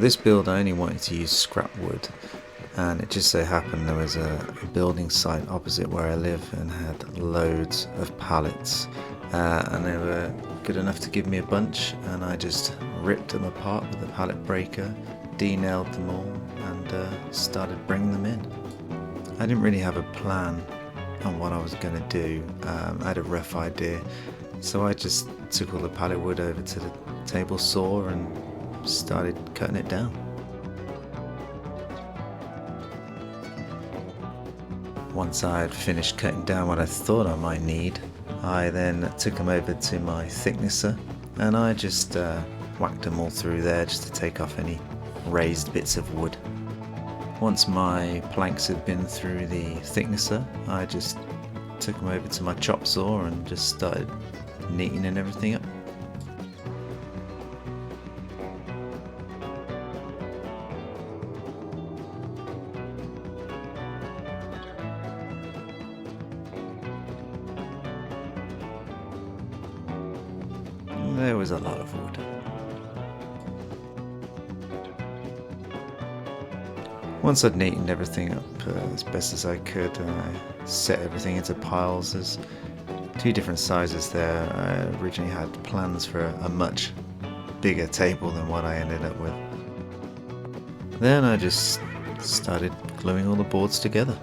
this build I only wanted to use scrap wood, and it just so happened there was a building site opposite where I live and had loads of pallets, and they were good enough to give me a bunch, and I just ripped them apart with a pallet breaker, de-nailed them all, and started bringing them in. I didn't really have a plan on what I was going to do. I had a rough idea, so I just took all the pallet wood over to the table saw and started cutting it down. Once I had finished cutting down what I thought I might need, I then took them over to my thicknesser, and I just whacked them all through there just to take off any raised bits of wood. Once my planks had been through the thicknesser, I just took them over to my chop saw and just started neatening everything up. There was a lot of wood. Once I'd neatened everything up as best as I could, I set everything into piles. There's two different sizes there. I originally had plans for a much bigger table than what I ended up with. Then I just started gluing all the boards together.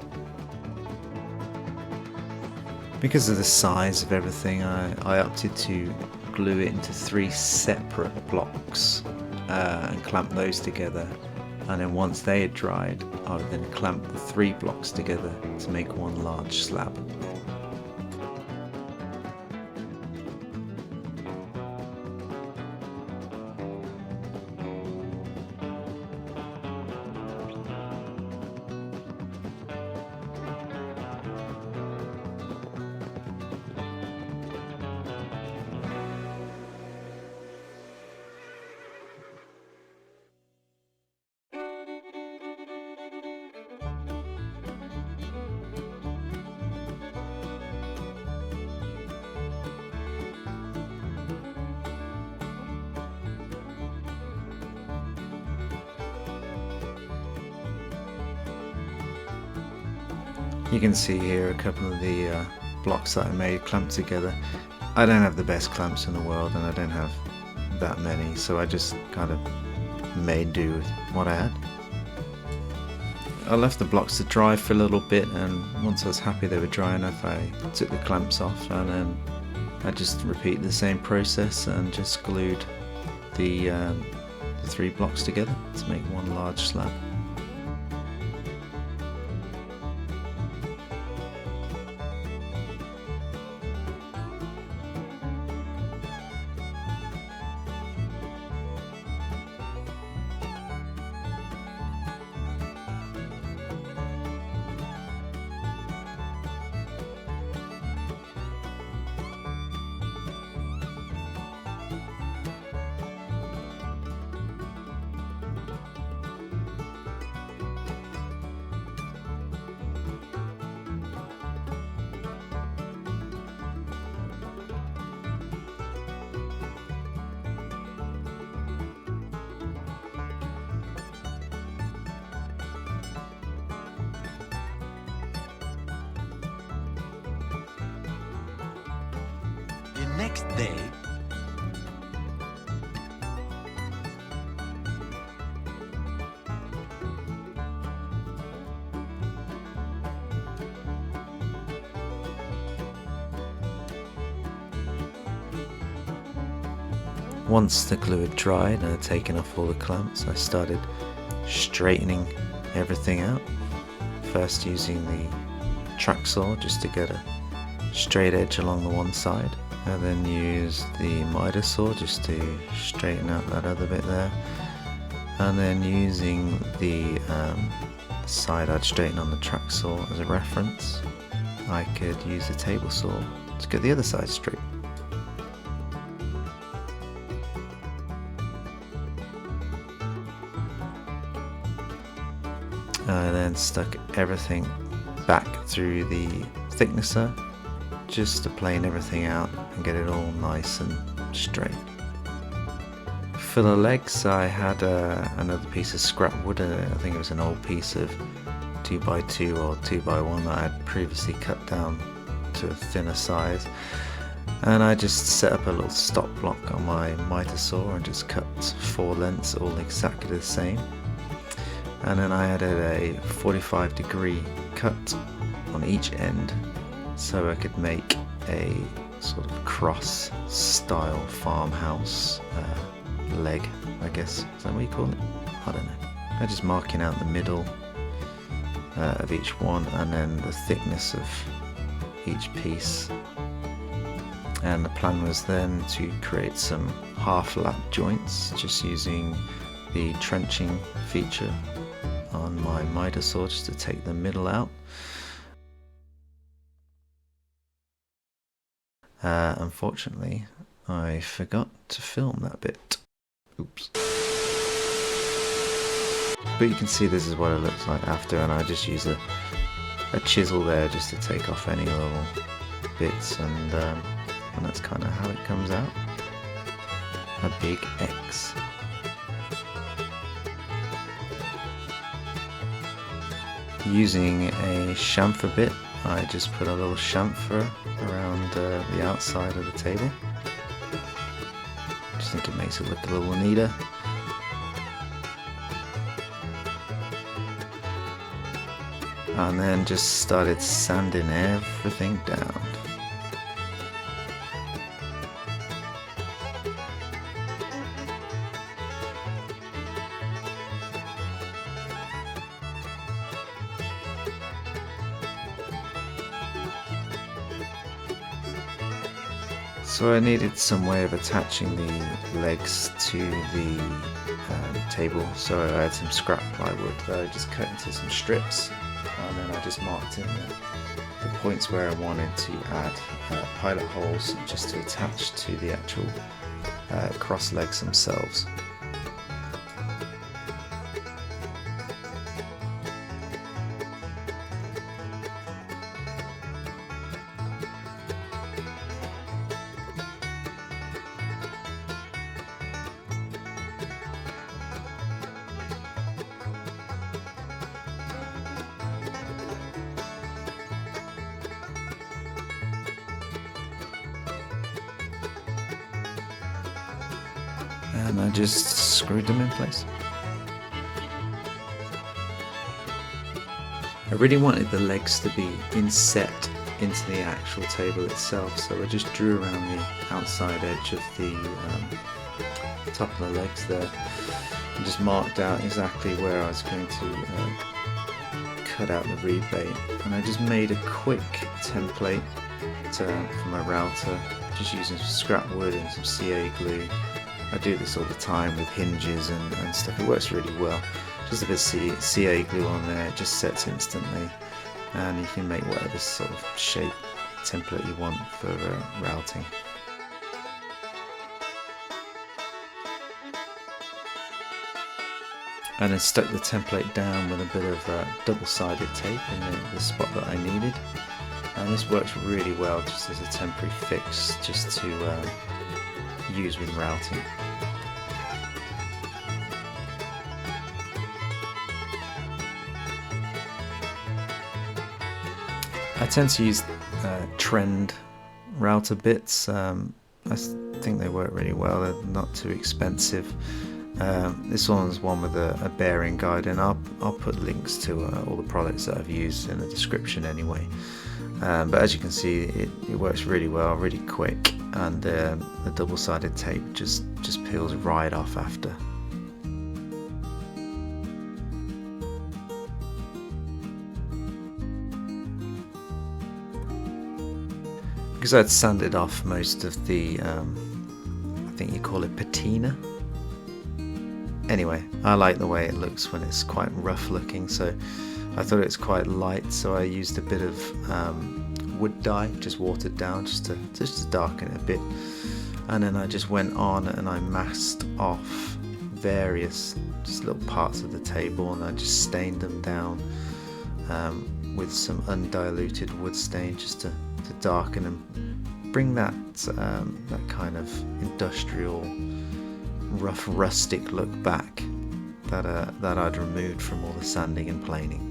Because of the size of everything, I opted to glue it into 3 separate blocks and clamp those together. And then once they had dried, I would then clamp the 3 blocks together to make one large slab. You can see here a couple of the blocks that I made clamped together. I don't have the best clamps in the world, and I don't have that many, so I just kind of made do with what I had. I left the blocks to dry for a little bit, and once I was happy they were dry enough, I took the clamps off, and then I just repeated the same process and just glued the 3 blocks together to make one large slab. Next day, once the glue had dried and had taken off all the clamps, I started straightening everything out. First using the track saw just to get a straight edge along the one side, and then use the miter saw just to straighten out that other bit there, and then using the side I'd straighten on the track saw as a reference, I could use the table saw to get the other side straight. I then stuck everything back through the thicknesser just to plane everything out and get it all nice and straight. For the legs, I had another piece of scrap wood. I think it was an old piece of 2x2 or 2x1 that I had previously cut down to a thinner size. And I just set up a little stop block on my miter saw and just cut 4 lengths all exactly the same. And then I added a 45-degree cut on each end so I could make a sort of cross style farmhouse leg, I guess. Is that what you call it? I don't know. I'm just marking out the middle of each one and then the thickness of each piece. And the plan was then to create some half lap joints just using the trenching feature on my miter saw just to take the middle out. Unfortunately, I forgot to film that bit. Oops. But you can see this is what it looks like after, and I just use a chisel there just to take off any little bits, and that's kind of how it comes out. A big X. Using a chamfer bit, I just put a little chamfer around the outside of the table. I just think it makes it look a little neater. And then just started sanding everything down. So I needed some way of attaching the legs to the table, so I had some scrap plywood that I just cut into some strips, and then I just marked in the points where I wanted to add pilot holes just to attach to the actual cross legs themselves. And I just screwed them in place. I really wanted the legs to be inset into the actual table itself, so I just drew around the outside edge of the top of the legs there and just marked out exactly where I was going to cut out the rebate. And I just made a quick template for my router, just using some scrap wood and some CA glue. I do this all the time with hinges and stuff. It works really well. Just a bit of CA glue on there, it just sets instantly, and you can make whatever sort of shape template you want for routing. And then stuck the template down with a bit of double-sided tape in the spot that I needed. And this works really well just as a temporary fix, just to use with routing. I tend to use trend router bits. I think they work really well. They're not too expensive. This one's one with a bearing guide, and I'll put links to all the products that I've used in the description anyway. But as you can see, it works really well, really quick, and the double-sided tape just peels right off after. Because I'd sanded off most of the, I think you call it patina. Anyway, I like the way it looks when it's quite rough looking, so I thought it was quite light, so I used a bit of wood dye, just watered down, just to darken it a bit. And then I just went on and I masked off various just little parts of the table, and I just stained them down with some undiluted wood stain, just to darken and bring that that kind of industrial rough rustic look back that I'd removed from all the sanding and planing.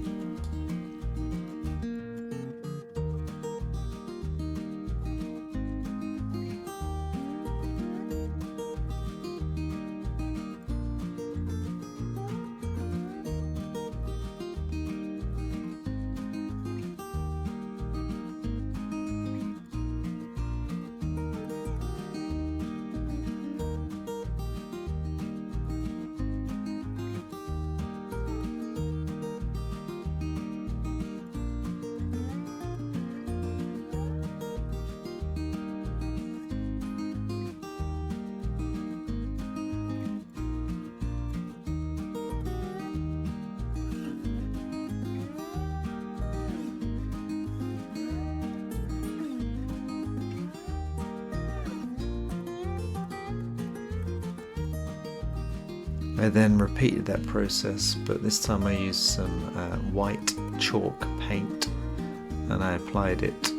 I then repeated that process, but this time I used some white chalk paint, and I applied it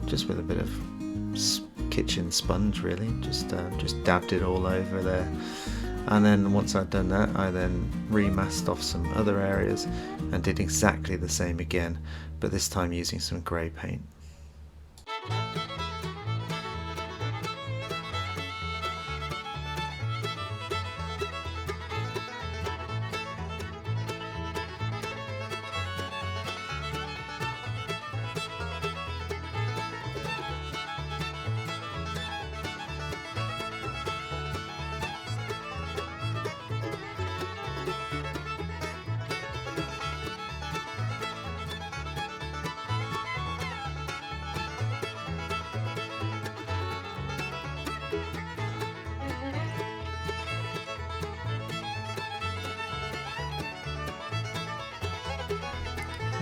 just with a bit of kitchen sponge, really. Just dabbed it all over there. And then once I'd done that, I then remasked off some other areas and did exactly the same again, but this time using some grey paint.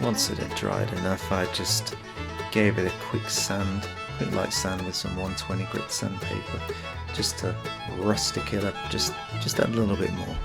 Once it had dried enough, I just gave it a quick light sand with some 120 grit sandpaper, just to rustic it up, just add a little bit more.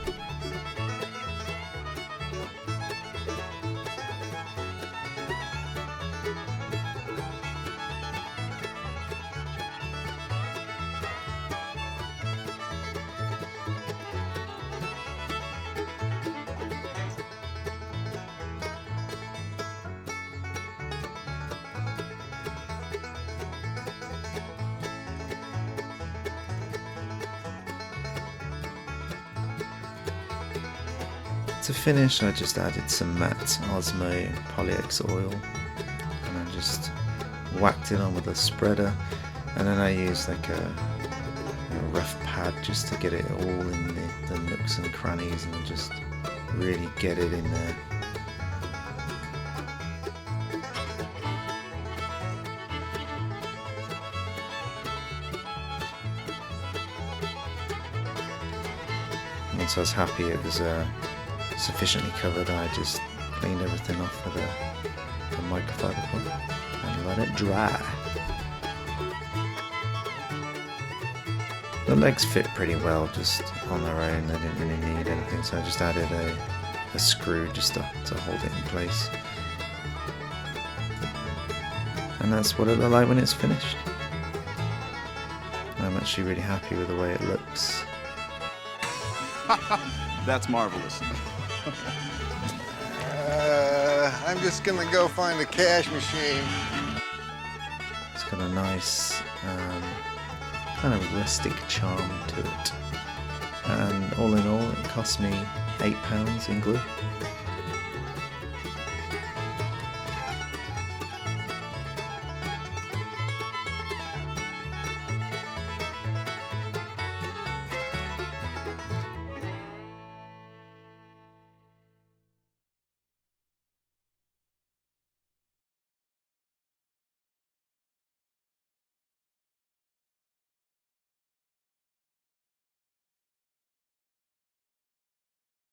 To finish, I just added some matte Osmo Polyex oil, and I just whacked it on with a spreader, and then I used like a rough pad just to get it all in the nooks and crannies and just really get it in there. Once I was happy it was sufficiently covered, I just cleaned everything off with a microfiber cloth and let it dry. The legs fit pretty well just on their own, they didn't really need anything, so I just added a screw just to hold it in place. And that's what it looks like when it's finished. I'm actually really happy with the way it looks. That's marvelous. I'm just gonna go find a cash machine. It's got a nice kind of rustic charm to it. And all in all, it cost me £8 in glue.